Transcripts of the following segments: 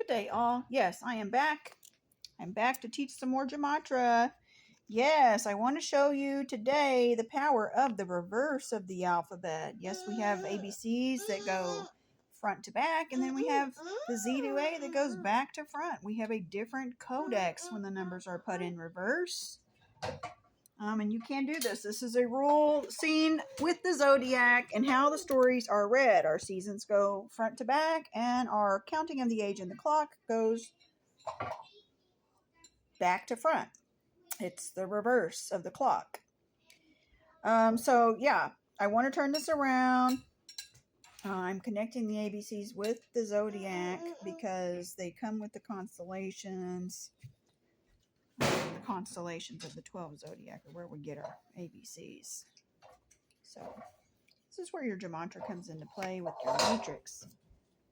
day, all. Yes, I am back. I'm back to teach some more gematria. Yes, I want to show you today the power of the reverse of the alphabet. Yes, we have ABCs that go front to back, and then we have the Z to A that goes back to front. We have a different codex when the numbers are put in reverse. And you can do this. This is a rule seen with the zodiac and how the stories are read. Our seasons go front to back, and our counting of the age and the clock goes back to front. It's the reverse of the clock. So yeah, I want to turn this around. I'm connecting the ABCs with the zodiac because they come with the constellations. The constellations of the 12 zodiac are where we get our ABCs. So this is where your gematria comes into play with your matrix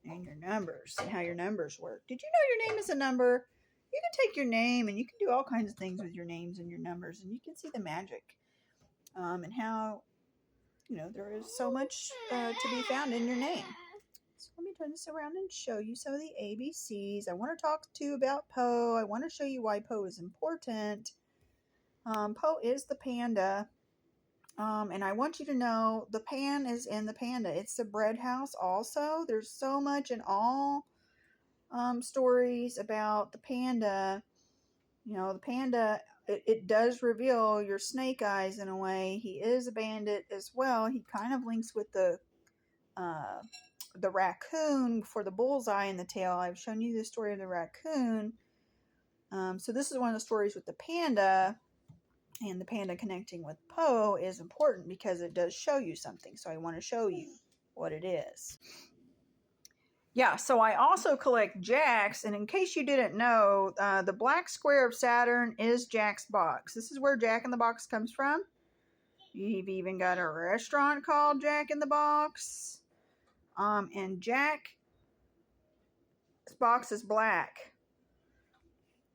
and your numbers and how your numbers work. Did you know your name is a number? You can take your name and you can do all kinds of things with your names and your numbers, and you can see the magic and how, there is so much to be found in your name. So let me turn this around and show you some of the ABCs. I want to talk to you about poORe. I want to show you why poORe is important. poORe is the panda. And I want you to know the pan is in the panda. It's the bread house also. There's so much in all stories about the panda. The panda, it does reveal your snake eyes in a way. He is a bandit as well. He kind of links with the raccoon for the bullseye in the tail. I've shown you the story of the raccoon. So this is one of the stories with the panda. And the panda connecting with poORe is important because it does show you something. So I want to show you what it is. Yeah, so I also collect jacks. And in case you didn't know, the black square of Saturn is Jack's box. This is where Jack in the Box comes from. You've even got a restaurant called Jack in the Box. And Jack's box is black.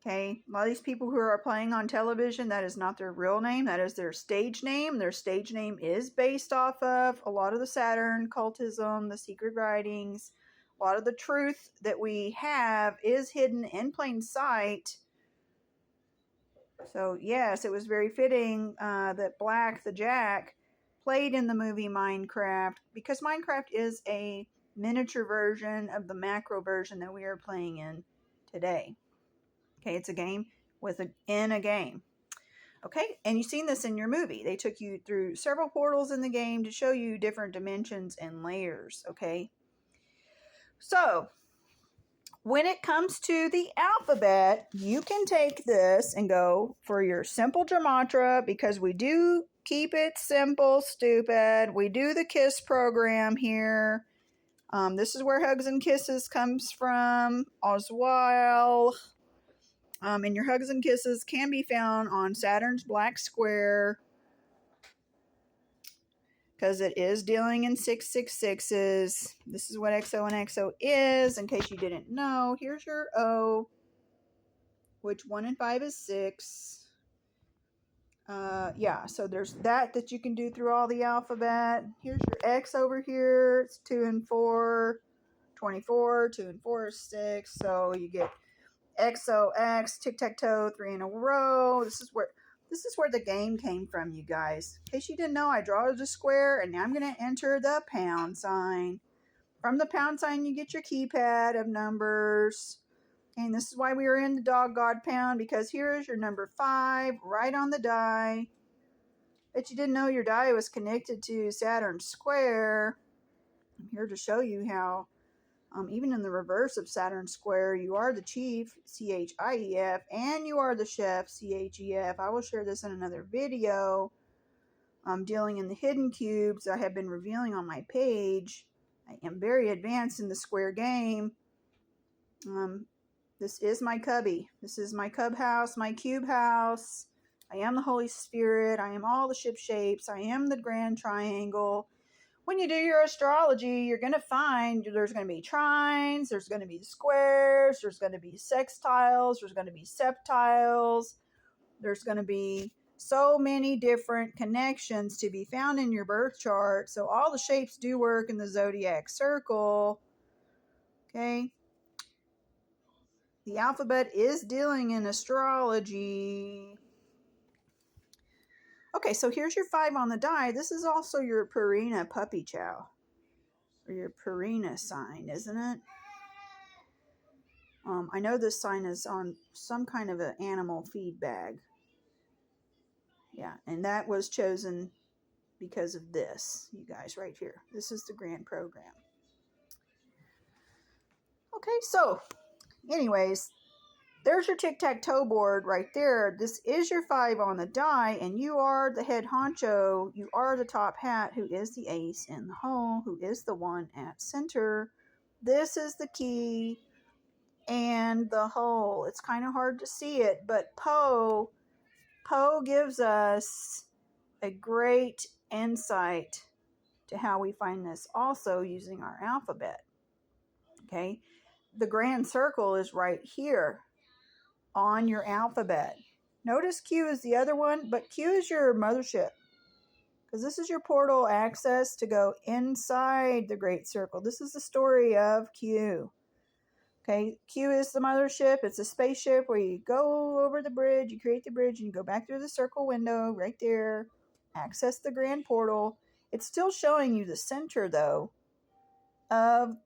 Okay, a lot of these people who are playing on television, that is not their real name. That is their stage name. Their stage name is based off of a lot of the Saturn cultism, the secret writings. A lot of the truth that we have is hidden in plain sight. So, yes, it was very fitting that Black, the Jack, played in the movie Minecraft, because Minecraft is a miniature version of the macro version that we are playing in today. Okay, it's a game in a game. Okay, and you've seen this in your movie. They took you through several portals in the game to show you different dimensions and layers, okay? So, when it comes to the alphabet, you can take this and go for your simple gematria, because we do keep it simple, stupid. We do the KISS program here. This is where Hugs and Kisses comes from as well. And your Hugs and Kisses can be found on Saturn's black square, because it is dealing in 666s. This is what XO and XO is, in case you didn't know. Here's your O, which 1 and 5 is 6. Yeah, so there's that you can do through all the alphabet. Here's your X over here. It's 2 and 4, 24. 2 and 4 is 6. So you get XOX, tic-tac-toe, 3 in a row. This is where the game came from, you guys. In case you didn't know, I draw the square, and now I'm going to enter the pound sign. From the pound sign, you get your keypad of numbers. And this is why we are in the dog god pound, because here is your number 5 right on the die. Bet you didn't know your die was connected to Saturn's square. I'm here to show you how even in the reverse of Saturn square, you are the chief, CHIEF, and you are the chef, CHEF. I will share this in another video dealing in the hidden cubes I have been revealing on my page. I am very advanced in the square game. This is my cubby. This is my cub house, my cube house. I am the Holy Spirit. I am all the ship shapes. I am the grand triangle. When you do your astrology, you're going to find there's going to be trines, there's going to be squares, there's going to be sextiles, there's going to be septiles, there's going to be so many different connections to be found in your birth chart. So all the shapes do work in the zodiac circle. Okay. The alphabet is dealing in astrology. Okay, so here's your 5 on the die. This is also your Purina puppy chow. Or your Purina sign, isn't it? I know this sign is on some kind of an animal feed bag. Yeah, and that was chosen because of this, you guys, right here. This is the grand program. Okay, so anyways, there's your tic-tac-toe board right there. This is your 5 on the die, and you are the head honcho. You are the top hat, who is the ace in the hole, who is the 1 at center. This is the key and the hole. It's kind of hard to see it, but poe gives us a great insight to how we find this also using our alphabet. Okay, the grand circle is right here on your alphabet. Notice Q is the other one, but Q is your mothership, because this is your portal access to go inside the great circle. This is the story of Q. Okay, Q is the mothership. It's a spaceship where you go over the bridge, you create the bridge, and you go back through the circle window right there, access the grand portal. It's still showing you the center, though, of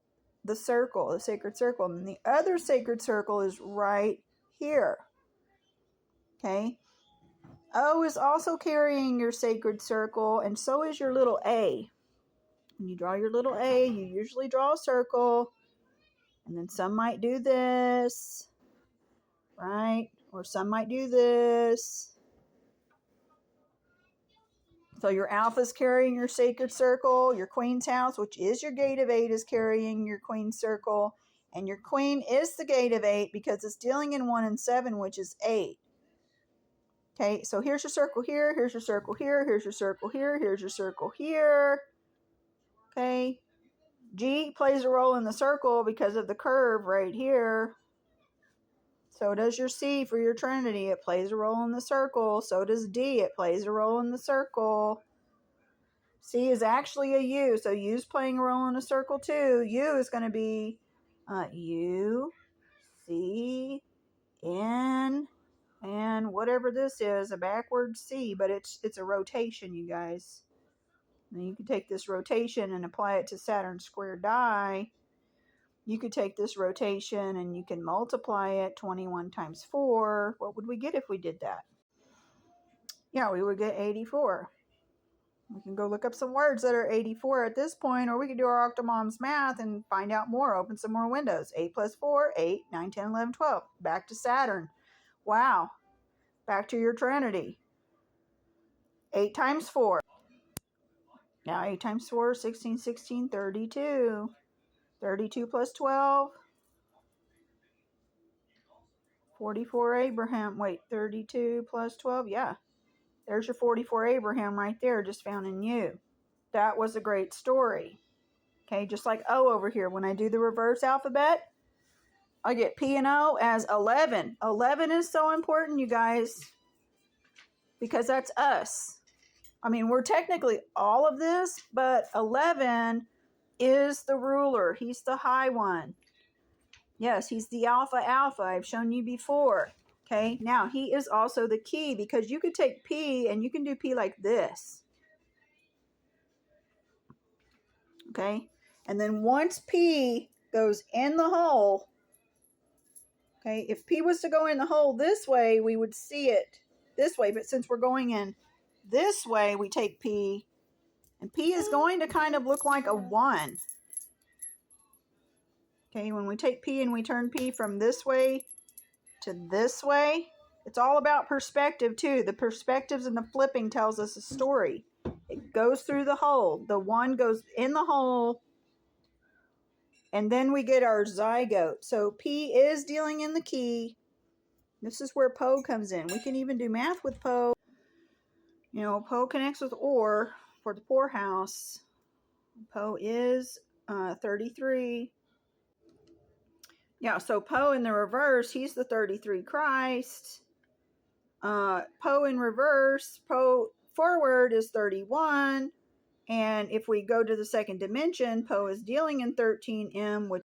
the circle, the sacred circle. And the other sacred circle is right here. Okay, O is also carrying your sacred circle, and so is your little A. When you draw your little A, you usually draw a circle, and then some might do this, right? Or some might do this. So your alpha is carrying your sacred circle. Your queen's house, which is your gate of 8, is carrying your queen's circle. And your queen is the gate of 8 because it's dealing in 1 and 7, which is 8. Okay, so here's your circle here. Here's your circle here. Here's your circle here. Here's your circle here. Okay. G plays a role in the circle because of the curve right here. So does your C for your trinity. It plays a role in the circle. So does D. It plays a role in the circle. C is actually a U. So U's playing a role in a circle too. U is going to be U, C, N, and whatever this is, a backward C. But it's a rotation, you guys. And you can take this rotation and apply it to Saturn's square die. You could take this rotation and you can multiply it 21 times 4. What would we get if we did that? Yeah, we would get 84. We can go look up some words that are 84 at this point, or we can do our Octomom's math and find out more, open some more windows. 8 plus 4, 8, 9, 10, 11, 12. Back to Saturn. Wow. Back to your trinity. 8 times 4. Now 8 times 4, 16, 16, 32. 32 plus 12. 44 Abraham. Wait, 32 plus 12. Yeah. There's your 44 Abraham right there, just found in you. That was a great story. Okay, just like O over here. When I do the reverse alphabet, I get P and O as 11. 11 is so important, you guys, because that's us. I mean, we're technically all of this, but 11 is the ruler. He's the high one. Yes, he's the alpha alpha. I've shown you before. Okay, now he is also the key, because you could take P and you can do P like this. Okay, and then once P goes in the hole, okay, if P was to go in the hole this way, we would see it this way. But since we're going in this way, we take P, and P is going to kind of look like a 1. Okay, when we take P and we turn P from this way to this way, it's all about perspective too. The perspectives and the flipping tells us a story. It goes through the hole. The 1 goes in the hole, and then we get our zygote. So P is dealing in the key. This is where poe comes in. We can even do math with poe. You know, poe connects with OR for the poor house. Poe is 33. Yeah, so poe in the reverse, he's the 33 Christ. Poe in reverse, poe forward is 31. And if we go to the second dimension, poe is dealing in 13M, which